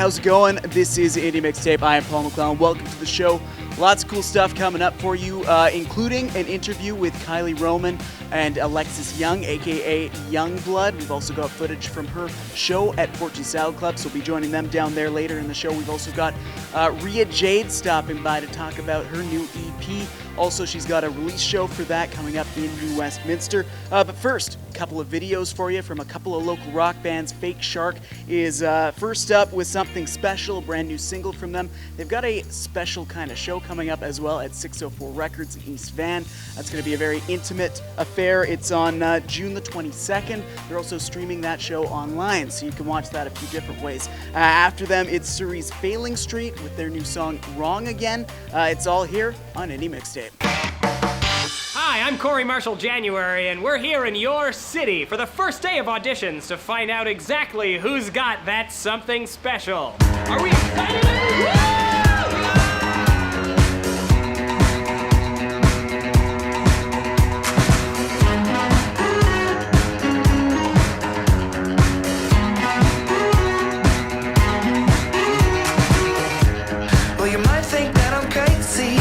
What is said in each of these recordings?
how's it going? This is Indie Mixtape. I am Paul McClellan. Welcome to the show. Lots of cool stuff coming up for you, including an interview with Kyla Roman and Alexis Young, aka Youngblood. We've also got footage from her show at Fortune Salad Club, so we'll be joining them down there later in the show. We've also got Rhea Jade stopping by to talk about her new EP. Also, she's got a release show for that coming up in New Westminster. But first, a couple of videos for you from a couple of local rock bands. Fake Shark is first up with something special, a brand new single from them. They've got a special kind of show coming up as well at 604 Records in East Van. That's going to be a very intimate affair. It's on June the 22nd. They're also streaming that show online, so you can watch that a few different ways. After them, it's Surrey's Failing Street with their new song Wrong Again. It's all here on Indie Mixtape. Hi, I'm Corey Marshall January, and we're here in your city for the first day of auditions to find out exactly who's got that something special. Are we excited? Well, you might think that I'm crazy.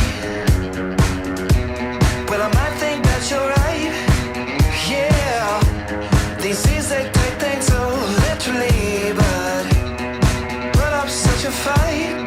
Well, I might think that you're right. Yeah, these days they take things so literally, but put up such a fight.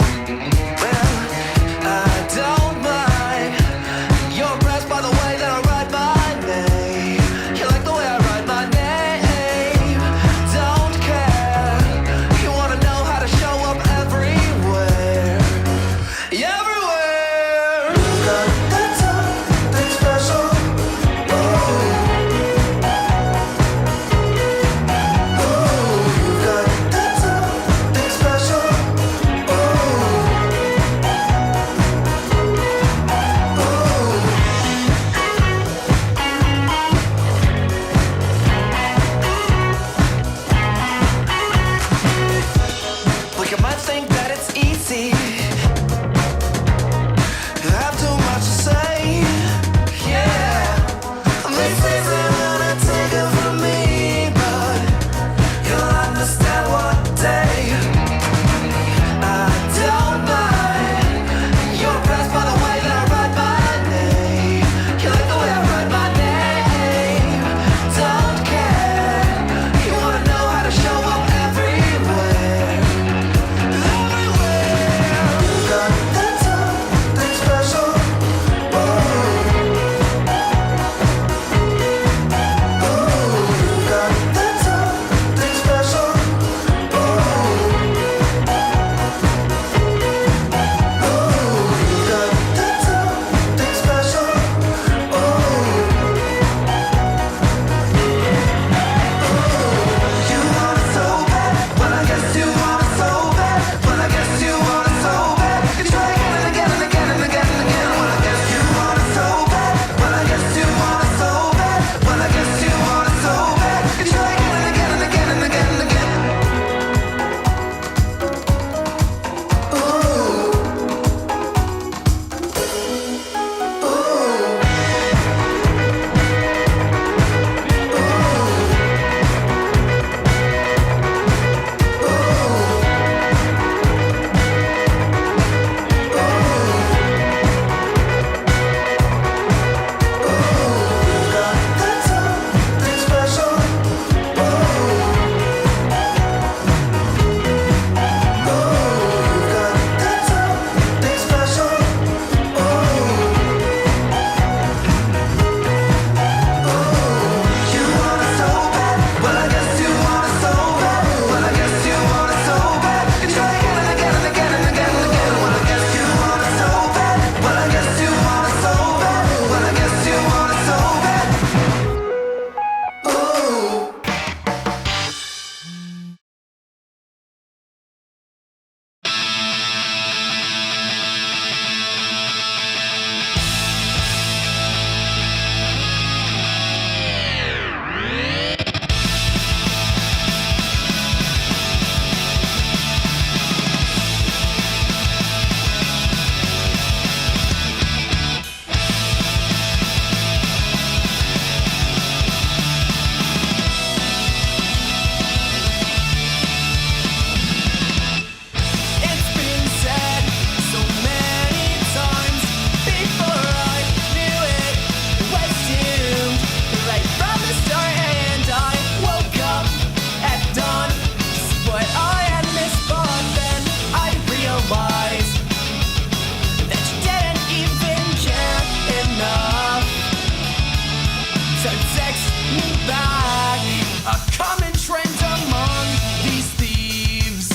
text me back. A common trend among these thieves.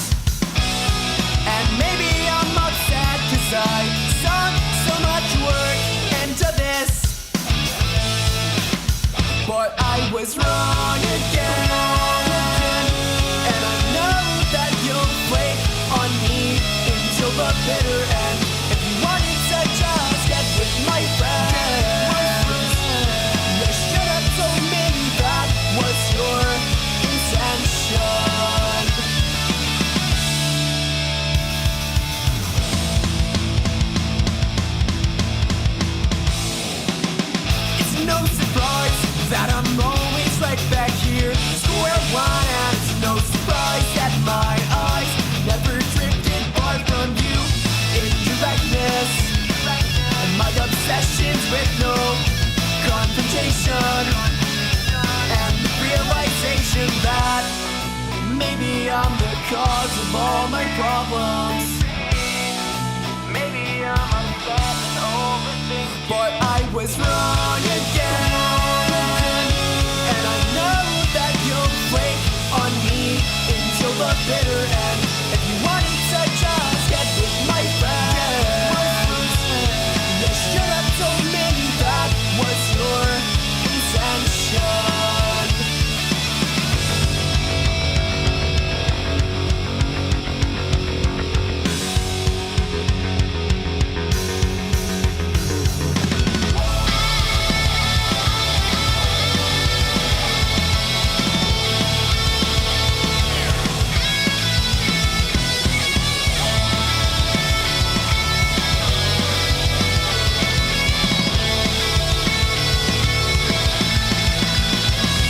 And maybe I'm upset 'cause I sunk so much work into this. But I was wrong again. And I know that you'll flake on me until the bitter end. If you wanted to just get with my friends, you should have told me that was your intention. It's no surprise that I'm always right back here, square one, and it's no surprise that my eyes never drifted far from you. Indirectness and my obsessions with no confrontation, and the realization that maybe I'm the cause of all my problems. Maybe I'm upset and overthinking, but I was wrong again. And I know that you'll flake on me until the bitter end. If you wanted to just get with my friends, you should have told me that was your intention.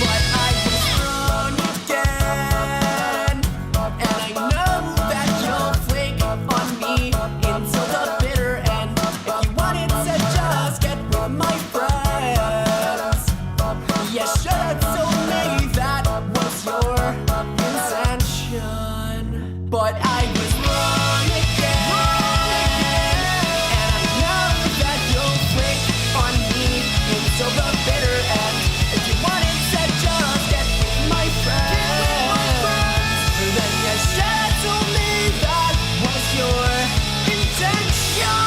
But I was wrong again, and I know that you'll flake on me until the bitter end. If you wanted to just get with my friends, you should have told me that was your intention. But I was wrong again, and I know that you'll flake on me until the bitter end. If you wanted to just get with my friends, then you should have told me that was your intention.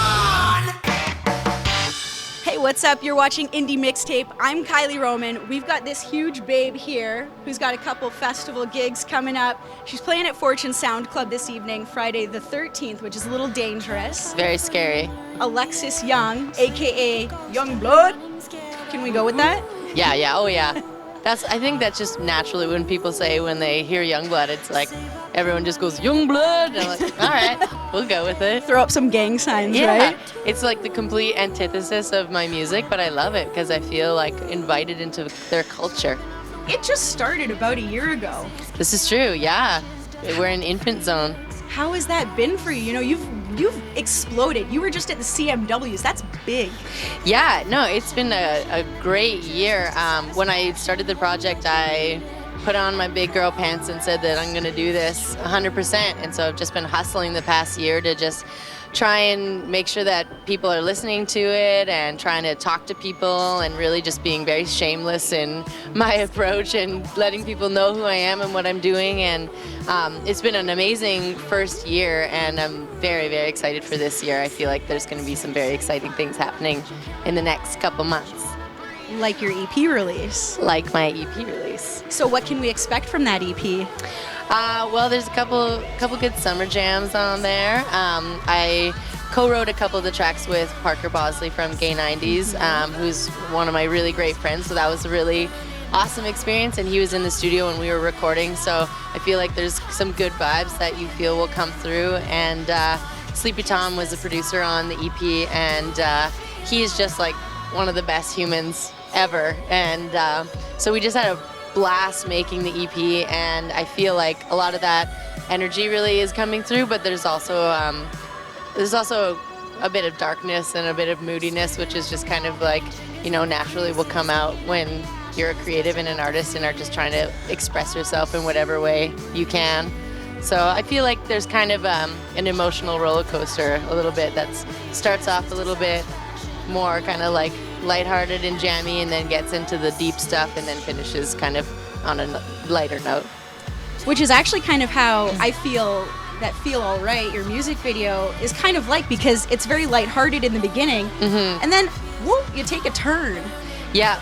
Hey, what's up? You're watching Indie Mixtape. I'm Kyla Roman. We've got this huge babe here who's got a couple festival gigs coming up. She's playing at Fortune Sound Club this evening, Friday the 13th, which is a little dangerous. Very scary. Alexis Young, aka Youngblood. Can we go with that? Yeah, oh yeah. I think that's just naturally when people say when they hear Youngblood, it's like everyone just goes Youngblood. And I'm like, all right, we'll go with it. Throw up some gang signs, Yeah, right? it's like the complete antithesis of my music, but I love it because I feel like invited into their culture. It just started about a year ago. This is true, yeah. We're in infant zone. How has that been for you? You know, you've exploded. You were just at the CMWs. That's big. Yeah, no, it's been a great year. When I started the project, I put on my big girl pants and said that I'm going to do this 100%. And so I've just been hustling the past year to just try and make sure that people are listening to it and trying to talk to people and really just being very shameless in my approach and letting people know who I am and what I'm doing. And it's been an amazing first year, and I'm very, very excited for this year. I feel like there's going to be some very exciting things happening in the next couple months. Like your EP release. Like my EP release. So what can we expect from that EP? Well, there's a couple good summer jams on there. I co-wrote a couple of the tracks with Parker Bosley from Gay 90s, who's one of my really great friends. So that was a really awesome experience, and he was in the studio when we were recording. So I feel like there's some good vibes that you feel will come through. And Sleepy Tom was a producer on the EP, and he is just like one of the best humans ever. And so we just had a blast making the EP, and I feel like a lot of that energy really is coming through, but there's also a bit of darkness and a bit of moodiness, which is just kind of like, you know, naturally will come out when you're a creative and an artist and are just trying to express yourself in whatever way you can. So I feel like there's kind of an emotional roller coaster a little bit that starts off a little bit more kind of like lighthearted and jammy, and then gets into the deep stuff, and then finishes kind of on a lighter note. Which is actually kind of how I feel that Feel Alright, your music video, is kind of like, because it's very lighthearted in the beginning, and then, whoop, you take a turn. Yeah.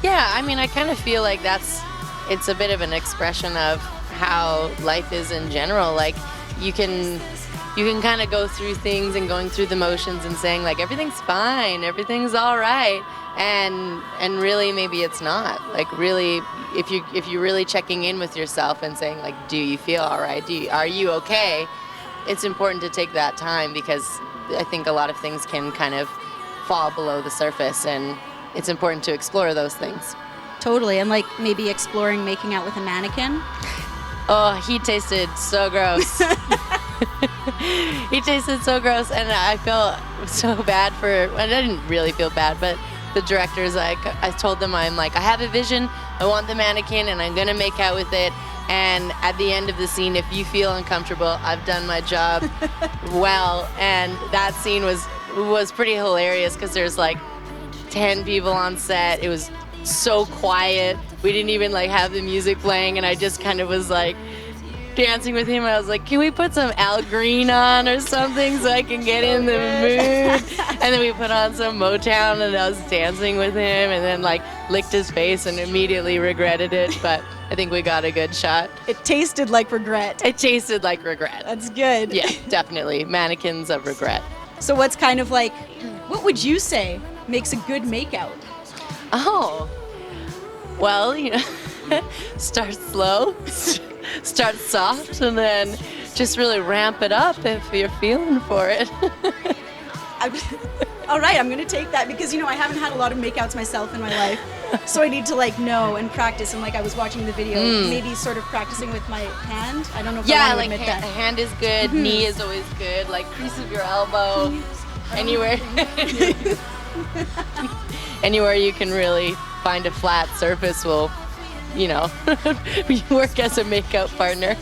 I mean, I kind of feel like it's a bit of an expression of how life is in general. Like, you can kind of go through things and going through the motions and saying like everything's fine, everything's all right, and really maybe it's not. Like, really, if you're really checking in with yourself and saying like, do you feel all right? Are you okay? It's important to take that time, because I think a lot of things can kind of fall below the surface, and it's important to explore those things. Totally, and like maybe exploring making out with a mannequin. Oh, he tasted so gross. He tasted so gross, and I felt so bad I didn't really feel bad, but the director's like, I told them, I'm like, I have a vision, I want the mannequin, and I'm gonna make out with it, and at the end of the scene, if you feel uncomfortable, I've done my job well. And that scene was pretty hilarious, because there's like 10 people on set. It was so quiet. We didn't even like have the music playing, and I just kind of was like dancing with him. I was like, can we put some Al Green on or something so I can get in the mood? And then we put on some Motown, and I was dancing with him, and then like licked his face and immediately regretted it. But I think we got a good shot. It tasted like regret. It tasted like regret. That's good. Yeah, definitely. Mannequins of regret. So what's kind of like, what would you say makes a good makeout? Oh, well, start slow, start soft, and then just really ramp it up if you're feeling for it. All right, I'm gonna take that, because I haven't had a lot of makeouts myself in my life, so I need to like know and practice. And like I was watching the video, maybe sort of practicing with my hand. I don't know if I want to admit that. Hand is good, knee is always good, like crease of your elbow, anywhere. Anywhere you can really find a flat surface will, work as a makeup partner.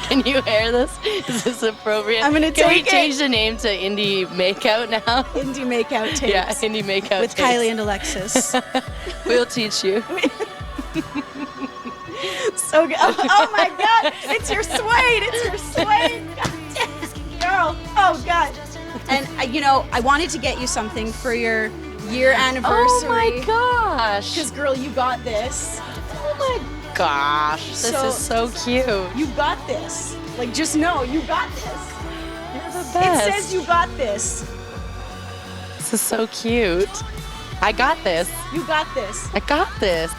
Can you air this? Is this appropriate? I'm gonna Can we take it. change the name to Indie Makeout now? Indie makeout tapes. Yeah, Indie Makeout with tapes. Kylie and Alexis. We'll teach you. So good. Oh my God! It's your suede. It's your suede. God damn, girl. Oh God. And I wanted to get you something for your year anniversary. Oh my gosh. Because girl, you got this. Oh my gosh. This is so cute. You got this. Like, just know you got this. You're the best. It says you got this. This is so cute. I got this. You got this. I got this.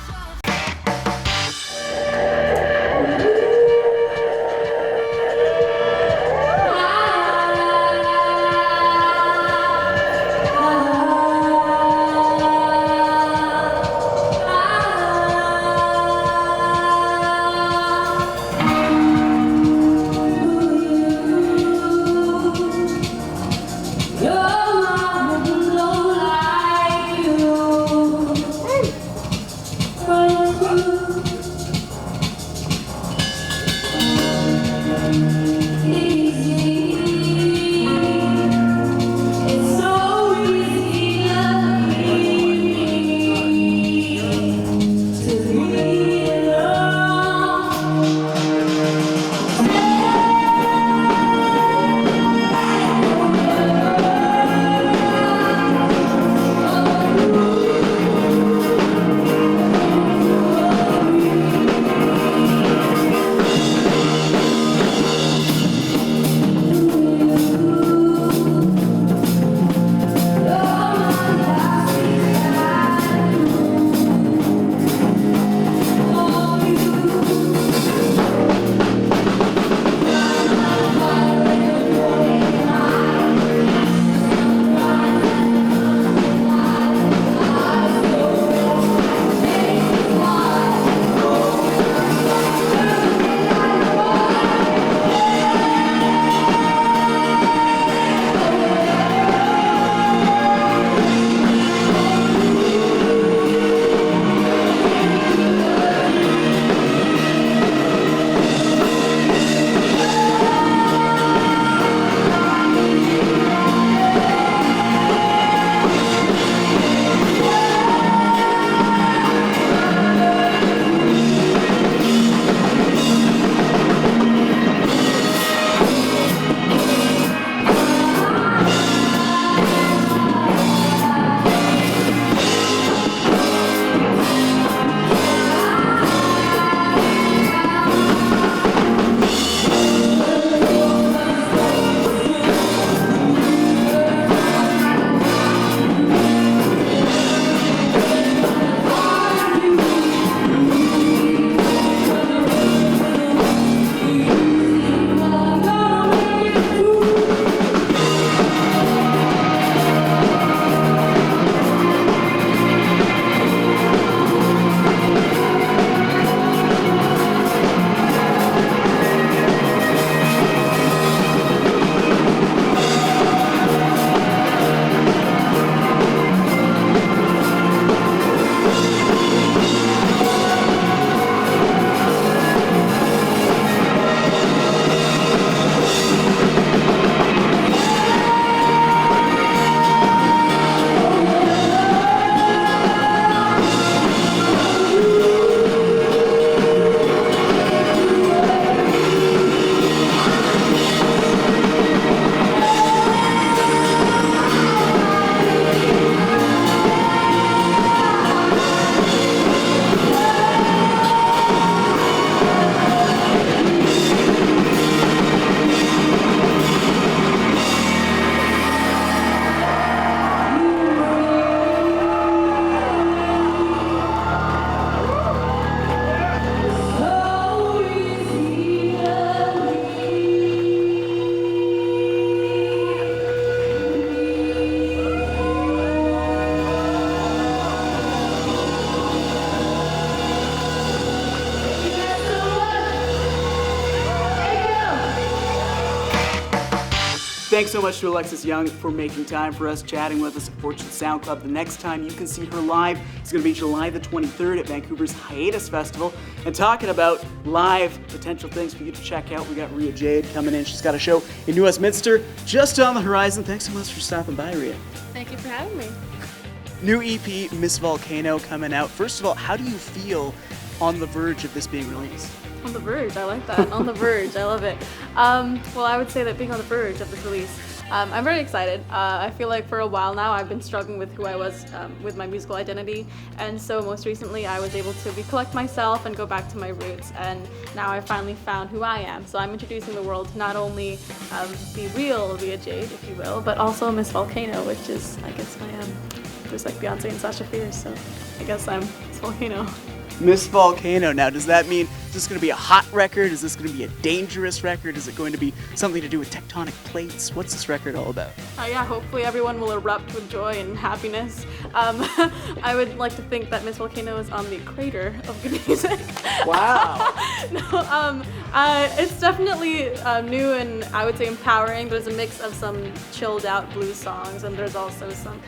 thanks so much to Alexis Young for making time for us, chatting with us at Fortune Sound Club. The next time you can see her live is going to be July the 23rd at Vancouver's Hiatus Festival. And talking about live potential things for you to check out, we got Rhea Jade coming in. She's got a show in New Westminster just on the horizon. Thanks so much for stopping by, Rhea. Thank you for having me. New EP, Miss Volcano, coming out. First of all, how do you feel on the verge of this being released? On the verge, I like that. On the verge, I love it. Well, I would say that being on the verge of this release, I'm very excited. I feel like for a while now I've been struggling with who I was with my musical identity, and so most recently I was able to recollect myself and go back to my roots, and now I finally found who I am. So I'm introducing the world to not only the real Rhea Jade, if you will, but also Miss Volcano, which is, I guess, my there's like Beyonce and Sasha Fierce, so I guess I'm Miss Volcano. Miss Volcano. Now, does that mean is this going to be a hot record? Is this going to be a dangerous record? Is it going to be something to do with tectonic plates? What's this record all about? Yeah, hopefully everyone will erupt with joy and happiness. I would like to think that Miss Volcano is on the equator of good music. Wow. No, it's definitely new and I would say empowering. There's a mix of some chilled out blues songs, and there's also some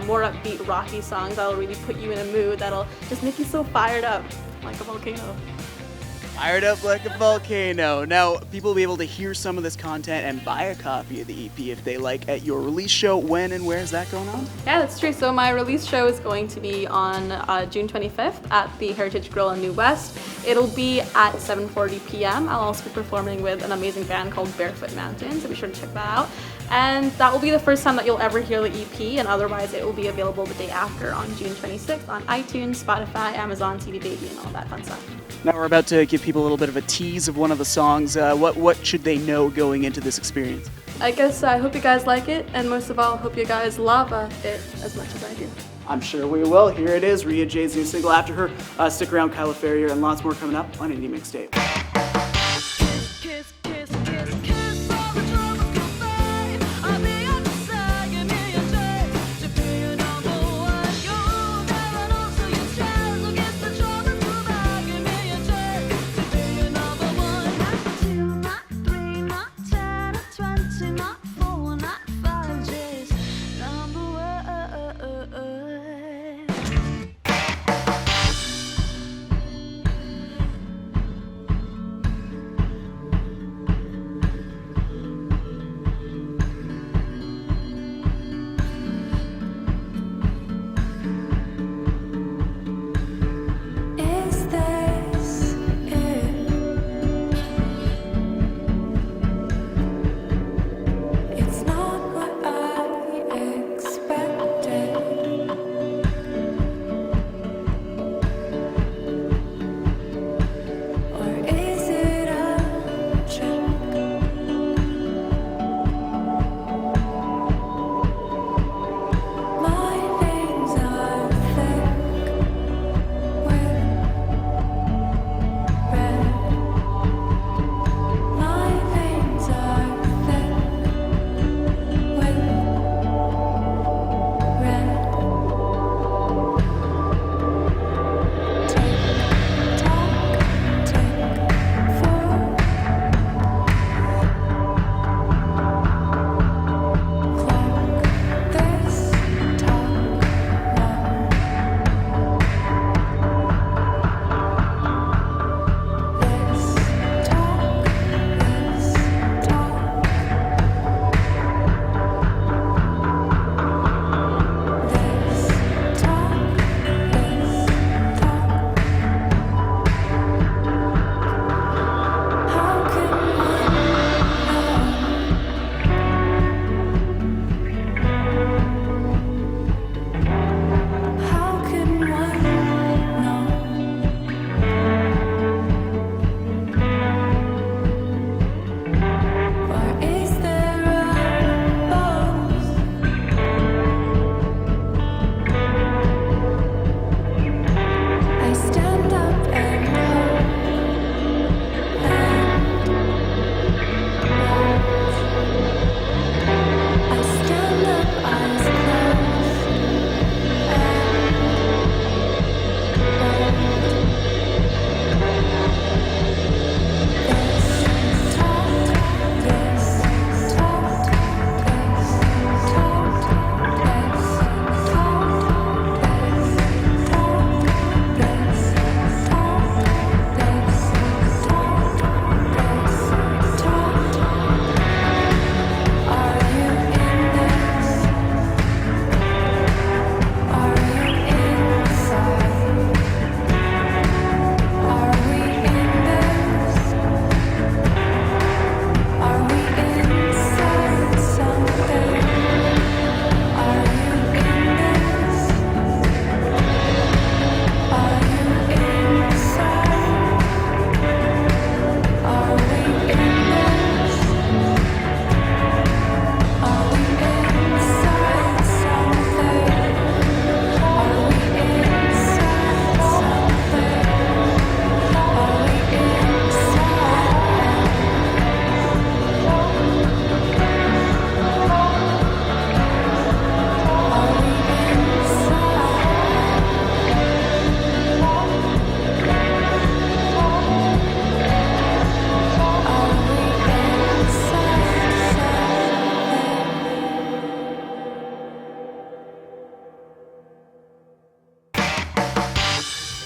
more upbeat rocky songs that'll really put you in a mood that'll just make you so fired up like a volcano. Fired up like a volcano. Now, people will be able to hear some of this content and buy a copy of the EP if they like at your release show. When and where is that going on? Yeah, that's true. So my release show is going to be on June 25th at the Heritage Grill in New West. It'll be at 7:40 p.m. I'll also be performing with an amazing band called Barefoot Mountain, so be sure to check that out. And that will be the first time that you'll ever hear the EP, and otherwise it will be available the day after on June 26th on iTunes, Spotify, Amazon, CD Baby, and all that fun stuff. Now we're about to give people a little bit of a tease of one of the songs. What should they know going into this experience? I guess I hope you guys like it, and most of all, hope you guys love it as much as I do. I'm sure we will. Here it is, Rhea Jade's new single. After her, stick around, Kyla, Ferrier, and lots more coming up on Indie Mixtape.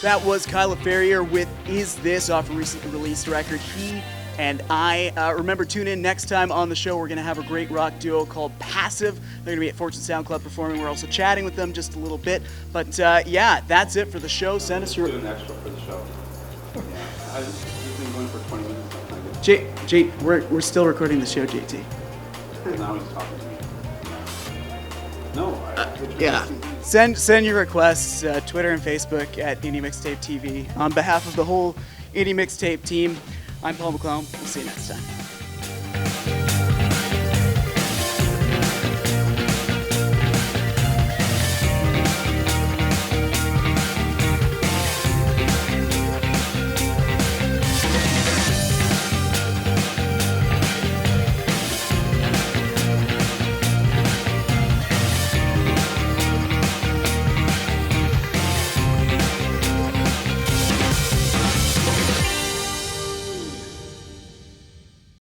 That was Kyla Ferrier with Is This off a recently released record. He and I. Remember, tune in next time on the show. We're going to have a great rock duo called Passive. They're going to be at Fortune Sound Club performing. We're also chatting with them just a little bit. But yeah, that's it for the show. Send us your... Do an extra for the show. Yeah. I've been going for 20 minutes. We're still recording the show, JT. Now he's talking to me. No, Yeah. Send your requests, Twitter and Facebook at Indie Mixtape TV. On behalf of the whole Indie Mixtape team, I'm Paul McClellan. We'll see you next time.